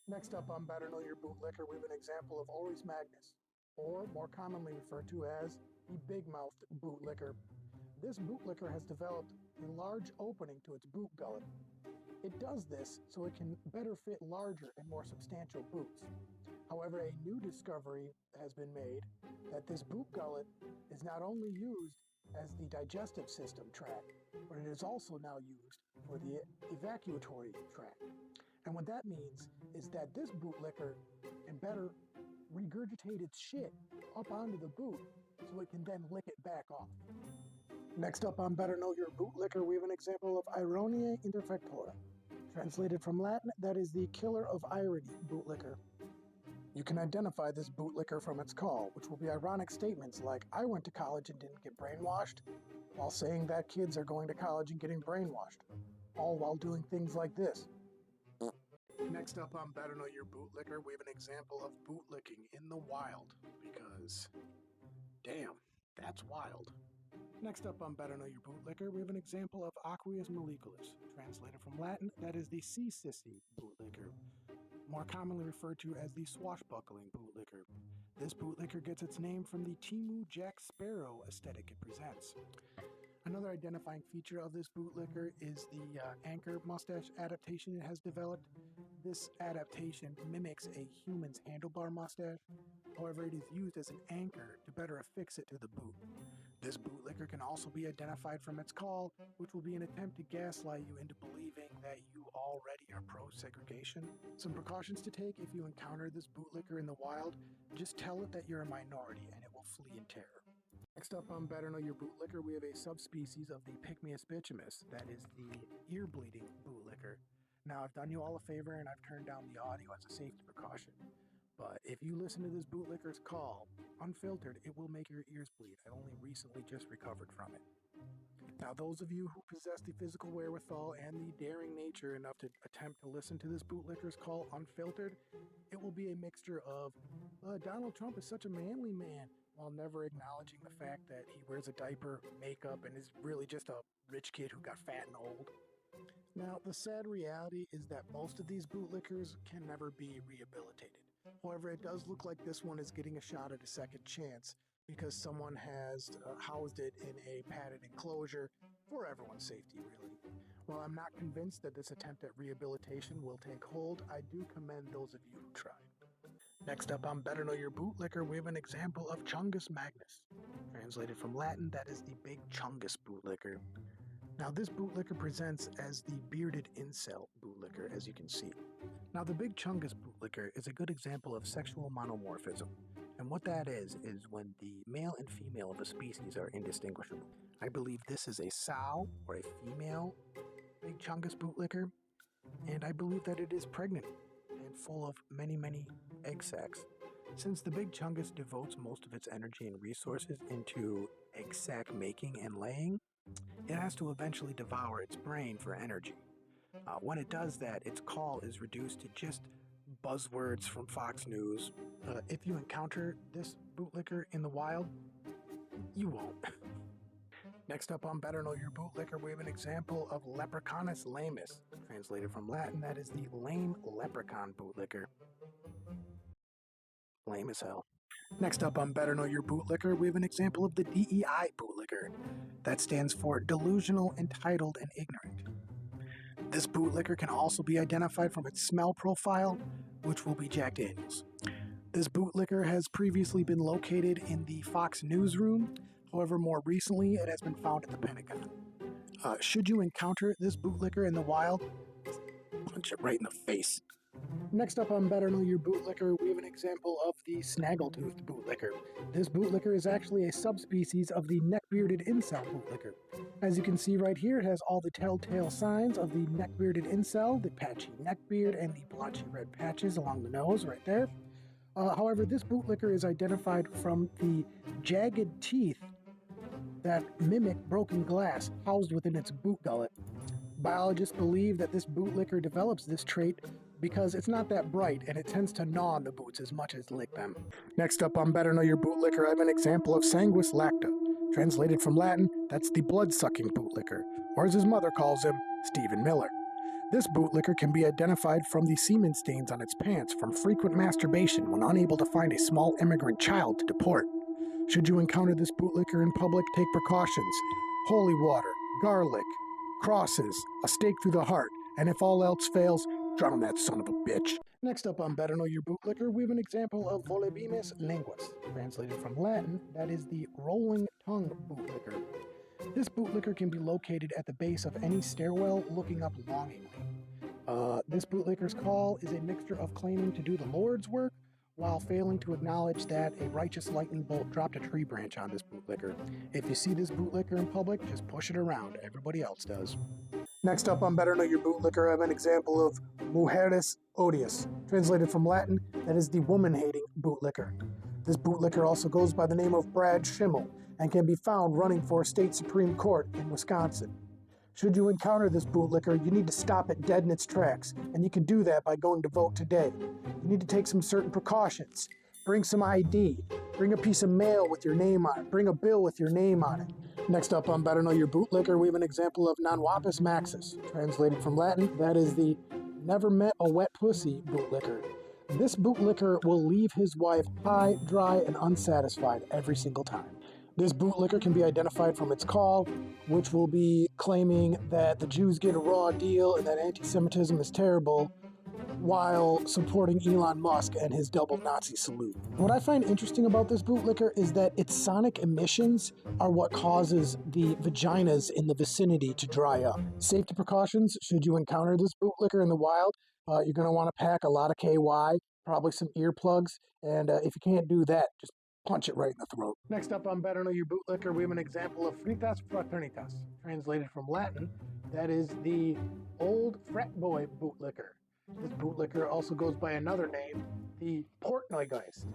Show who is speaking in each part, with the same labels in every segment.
Speaker 1: Next up on Better Know Your Bootlicker, we have an example of Oris magnus, or more commonly referred to as the big-mouthed bootlicker. This bootlicker has developed a large opening to its boot gullet. It does this so it can better fit larger and more substantial boots. However, a new discovery has been made that this boot gullet is not only used as the digestive system tract, but it is also now used for the evacuatory tract. And what that means is that this bootlicker can better regurgitate its shit up onto the boot so it can then lick it back off. Next up on Better Know Your Bootlicker, we have an example of Ironia interfectora. Translated from Latin, that is the killer of irony bootlicker. You can identify this bootlicker from its call, which will be ironic statements like, "I went to college and didn't get brainwashed," while saying that kids are going to college and getting brainwashed, all while doing things like this. Next up on Better Know Your Bootlicker, we have an example of bootlicking in the wild, because, damn, that's wild. Next up on Better Know Your Bootlicker, we have an example of Aqueous molliculus, translated from Latin, that is the sea sissy bootlicker, more commonly referred to as the swashbuckling bootlicker. This bootlicker gets its name from the Timu Jack Sparrow aesthetic it presents. Another identifying feature of this bootlicker is the anchor mustache adaptation it has developed. This adaptation mimics a human's handlebar mustache, however it is used as an anchor to better affix it to the boot. This bootlicker can also be identified from its call, which will be an attempt to gaslight you into believing that you already are pro-segregation. Some precautions to take if you encounter this bootlicker in the wild: just tell it that you're a minority and it will flee in terror. Next up on Better Know Your Bootlicker, we have a subspecies of the Pygmaeus bichimus, that is the ear-bleeding bootlicker. Now, I've done you all a favor and I've turned down the audio as a safety precaution, but if you listen to this bootlicker's call, unfiltered, it will make your ears bleed. I only recently just recovered from it. Now, those of you who possess the physical wherewithal and the daring nature enough to attempt to listen to this bootlicker's call unfiltered, it will be a mixture of, Donald Trump is such a manly man, while never acknowledging the fact that he wears a diaper, makeup, and is really just a rich kid who got fat and old. Now, the sad reality is that most of these bootlickers can never be rehabilitated. However, it does look like this one is getting a shot at a second chance because someone has housed it in a padded enclosure for everyone's safety, really. While I'm not convinced that this attempt at rehabilitation will take hold, I do commend those of you who tried. Next up on Better Know Your Bootlicker, we have an example of Chungus magnus. Translated from Latin, that is the big Chungus bootlicker. Now, this bootlicker presents as the bearded incel bootlicker, as you can see. Now, the big Chungus bootlicker is a good example of sexual monomorphism, and what that is when the male and female of a species are indistinguishable. I believe this is a sow or a female big Chungus bootlicker, and I believe that it is pregnant and full of many, many egg sacs. Since the big Chungus devotes most of its energy and resources into egg sac making and laying, it has to eventually devour its brain for energy. When it does that, its call is reduced to just buzzwords from Fox News. If you encounter this bootlicker in the wild, you won't. Next up on Better Know Your Bootlicker, we have an example of Leprechaunus lamus. Translated from Latin, that is the lame leprechaun bootlicker. Lame as hell. Next up on Better Know Your Bootlicker, we have an example of the DEI bootlicker. That stands for delusional, entitled, and ignorant. This bootlicker can also be identified from its smell profile, which will be Jack Daniels. This bootlicker has previously been located in the Fox newsroom. However, more recently, it has been found at the Pentagon. Should you encounter this bootlicker in the wild, punch it right in the face. Next up on Better Know Your Bootlicker, we have an example of the snaggletooth bootlicker. This bootlicker is actually a subspecies of the neck-bearded incel bootlicker. As you can see right here, it has all the telltale signs of the neck-bearded incel, the patchy neckbeard, and the blotchy red patches along the nose right there. However, this bootlicker is identified from the jagged teeth that mimic broken glass housed within its boot gullet. Biologists believe that this bootlicker develops this trait because it's not that bright and it tends to gnaw on the boots as much as lick them. Next up on Better Know Your Bootlicker, I have an example of Sanguis lacta. Translated from Latin, that's the blood-sucking bootlicker, or as his mother calls him, Stephen Miller. This bootlicker can be identified from the semen stains on its pants from frequent masturbation when unable to find a small immigrant child to deport. Should you encounter this bootlicker in public, take precautions. Holy water, garlic, crosses, a stake through the heart, and if all else fails, drown that son of a bitch. Next up on Better Know Your Bootlicker, we have an example of Volebimus linguus, translated from Latin, that is the rolling tongue bootlicker. This bootlicker can be located at the base of any stairwell looking up longingly. This bootlicker's call is a mixture of claiming to do the Lord's work while failing to acknowledge that a righteous lightning bolt dropped a tree branch on this bootlicker. If you see this bootlicker in public, just push it around. Everybody else does. Next up on Better Know Your Bootlicker, I have an example of Mujeres Odious, translated from Latin, that is the woman-hating bootlicker. This bootlicker also goes by the name of Brad Schimmel and can be found running for state Supreme Court in Wisconsin. Should you encounter this bootlicker, you need to stop it dead in its tracks, and you can do that by going to vote today. You need to take some certain precautions. Bring some ID. Bring a piece of mail with your name on it. Bring a bill with your name on it. Next up on Better Know Your Bootlicker, we have an example of Non-Wapus Maxus, translated from Latin, that is the never met a wet pussy bootlicker. This bootlicker will leave his wife high, dry, and unsatisfied every single time. This bootlicker can be identified from its call, which will be claiming that the Jews get a raw deal and that anti-Semitism is terrible, while supporting Elon Musk and his double Nazi salute. What I find interesting about this bootlicker is that its sonic emissions are what causes the vaginas in the vicinity to dry up. Safety precautions, should you encounter this bootlicker in the wild, you're going to want to pack a lot of KY, probably some earplugs, and if you can't do that, just punch it right in the throat. Next up on Better Know Your Bootlicker, we have an example of Fritas Fraternitas, translated from Latin, that is the old frat boy bootlicker. This bootlicker also goes by another name, the Portnoygeist.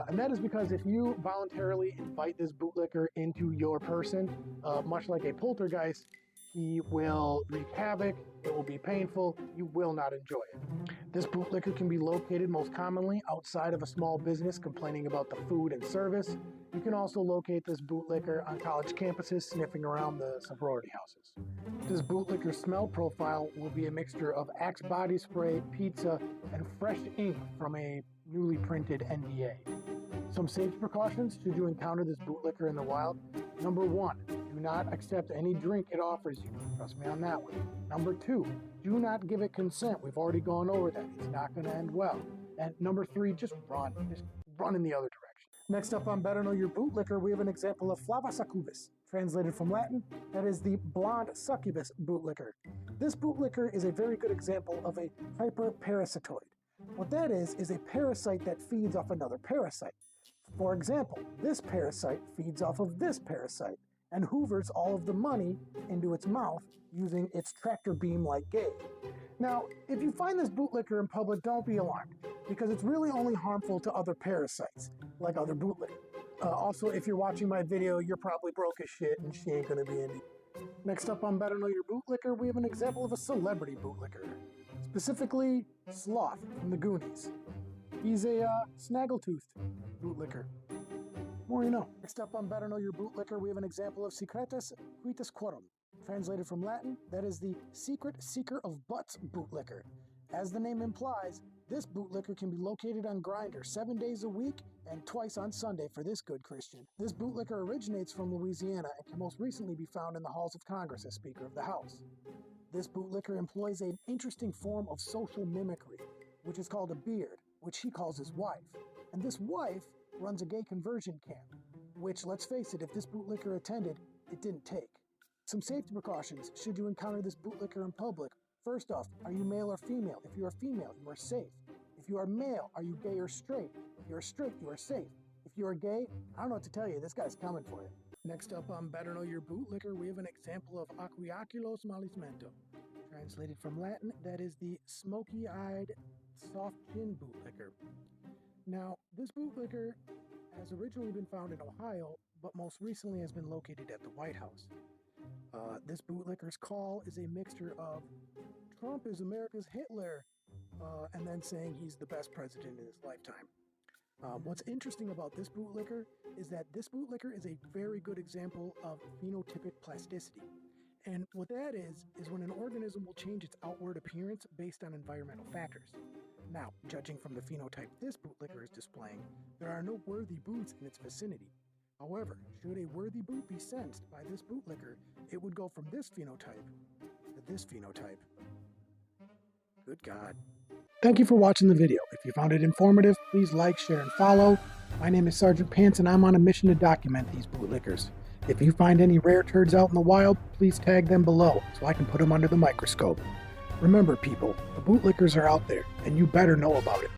Speaker 1: And that is because if you voluntarily invite this bootlicker into your person, much like a poltergeist, he will wreak havoc, it will be painful, you will not enjoy it. This bootlicker can be located most commonly outside of a small business complaining about the food and service. You can also locate this bootlicker on college campuses sniffing around the sorority houses. This bootlicker smell profile will be a mixture of Axe body spray, pizza, and fresh ink from a newly printed NDA. Some safety precautions should you encounter this bootlicker in the wild. Number 1, do not accept any drink it offers you. Trust me on that one. Number 2, do not give it consent. We've already gone over that. It's not going to end well. And number 3, just run. Just run in the other direction. Next up on Better Know Your Bootlicker, we have an example of Flava succubus, translated from Latin, that is the blonde succubus bootlicker. This bootlicker is a very good example of a hyperparasitoid. What that is a parasite that feeds off another parasite. For example, this parasite feeds off of this parasite and hoovers all of the money into its mouth using its tractor beam-like gaze. Now, if you find this bootlicker in public, don't be alarmed, because it's really only harmful to other parasites, like other bootlickers. Also, if you're watching my video, you're probably broke as shit and she ain't gonna be into you. Next up on Better Know Your Bootlicker, we have an example of a celebrity bootlicker, specifically Sloth from the Goonies. He's a snaggletooth bootlicker. More you know. Next up on Better Know Your Bootlicker, we have an example of Secretus Quitus Quorum, translated from Latin, that is the secret seeker of butts bootlicker. As the name implies, this bootlicker can be located on Grindr 7 days a week and twice on Sunday for this good Christian. This bootlicker originates from Louisiana and can most recently be found in the halls of Congress as Speaker of the House. This bootlicker employs an interesting form of social mimicry, which is called a beard, which he calls his wife. And this wife runs a gay conversion camp, which, let's face it, if this bootlicker attended, it didn't take. Some safety precautions should you encounter this bootlicker in public. First off, are you male or female? If you are female, you are safe. If you are male, are you gay or straight? If you are straight, you are safe. If you are gay, I don't know what to tell you, this guy's coming for you. Next up on Better Know Your Bootlicker, we have an example of Aquiaculos malismento, translated from Latin, that is the smoky-eyed, soft-chin bootlicker. Now, this bootlicker has originally been found in Ohio, but most recently has been located at the White House. This bootlicker's call is a mixture of Trump is America's Hitler, and then saying he's the best president in his lifetime. What's interesting about this bootlicker is that this bootlicker is a very good example of phenotypic plasticity. And what that is when an organism will change its outward appearance based on environmental factors. Now, judging from the phenotype this bootlicker is displaying, there are no worthy boots in its vicinity. However, should a worthy boot be sensed by this bootlicker, it would go from this phenotype to this phenotype. Good God. Thank you for watching the video. If you found it informative, please like, share, and follow. My name is Sergeant Pants, and I'm on a mission to document these bootlickers. If you find any rare turds out in the wild, please tag them below so I can put them under the microscope. Remember, people, the bootlickers are out there, and you better know about it.